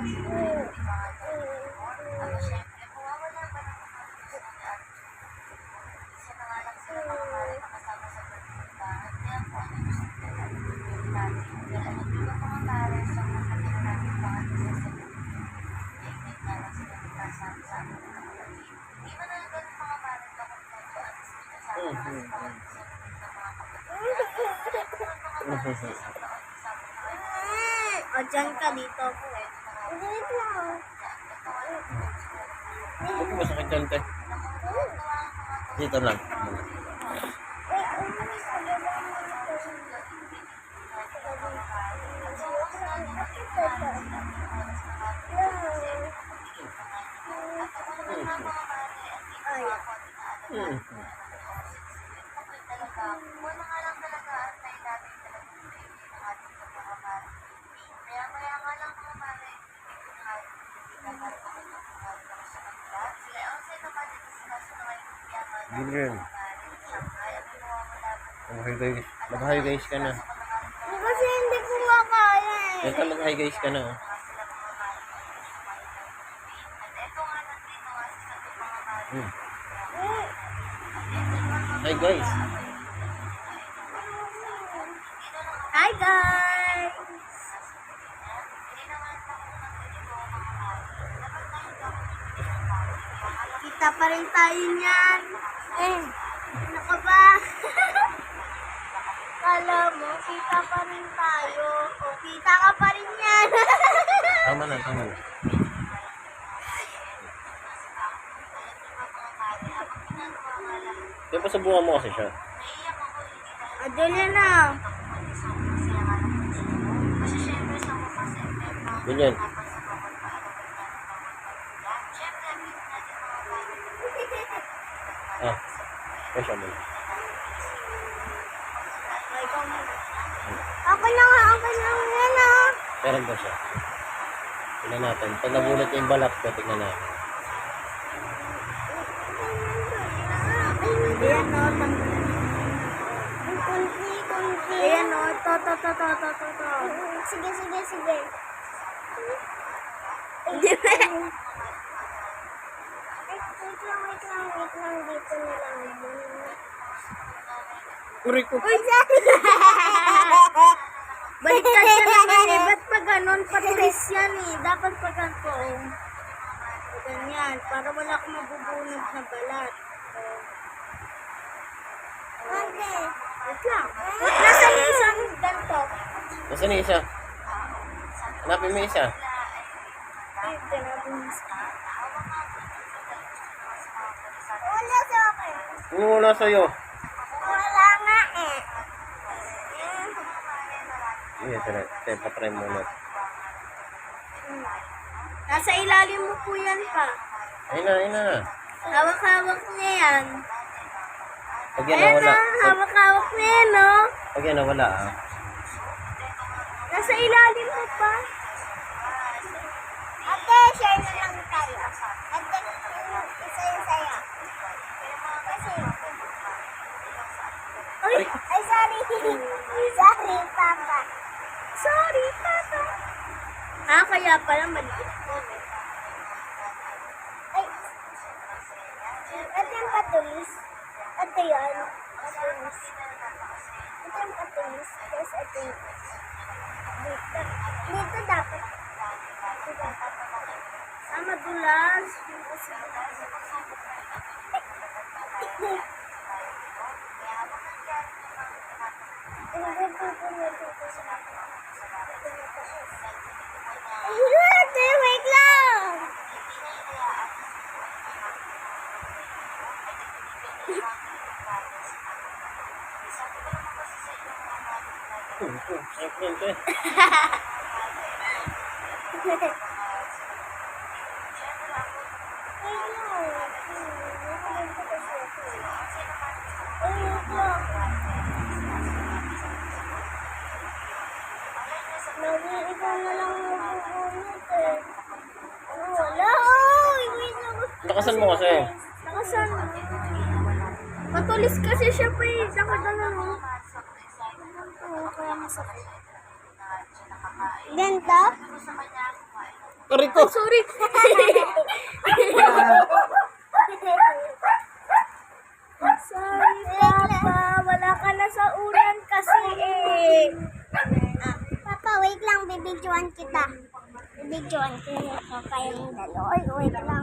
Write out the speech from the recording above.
O, dyan ka dito po. Dito lang. Huwag mo masakit dyan, te. Dito lang. Ganyan. Mag-hi guys ka na. Kasi hindi ko nga kaya eh. Yan ka mag-hi guys ka na. Hi guys. Hi guys! Kita pa rin tayo niyan. Ano ka ba? Kala mo, kita pa rin tayo. O, kita ka pa rin yan. Tama na, tama na. Di ba sa bunga mo kasi siya? Adela na. Ganyan. Ah, kasya mo na. Ako na nga, ako na yan ah. Meron ba siya? Tingnan natin. Pag nabunot yung balat ko, tingnan natin. Ayan o, kunti. Ayan o, to. Sige. Hindi ba? Wait lang. Dito na lang. Uri ko. Uy, sorry! Baliktad ka naman eh. Ba't pa ganon? Patris yan eh. Dapat pa ganito. Ganyan. Para wala akong mabubunod na balat. Okay. Wait lang. Nasaan yung isang ganito? Nasaan yung isa? Hanapin mo yung isa. Ay, ganapin mo isa. Wala sa akin. Ano wala sa'yo? Wala nga eh. Ito na. Patry mo na. Nasa ilalim mo po yan pa. Ayun na. Hawak-hawak niya yan. Pag yan Ayan nawala. na, hawak-hawak niya yan, no? Pag yan nawala, ah. Nasa ilalim mo pa. Ate, share na lang tayo. Ate, isa yung saya. Kasi, ay, sorry. Sorry, Papa. Sorry, Papa. Ah, kaya pala maliit ko. Ay, ate yung patulis. Ate yun. Patulis. Ito yung patulis. Tapos ito yung dito dapat. Ah, madulas. Ate, wait lang. Siyempre. Ikaw na lang mabubunot eh. Wala. Ay, wait lang. Nakasan mo kasi. Nakasan mo. Matulis kasi siya pa eh. Saka ganun mo. Oo, kaya masakit. Ganito? Aray ko. Sorry. Sorry, Papa. Wala ka na sa ulan kasi eh. Papa, wait lang, bibidyoan kita. Bibidyoan kita kayong dalawa. Wait lang.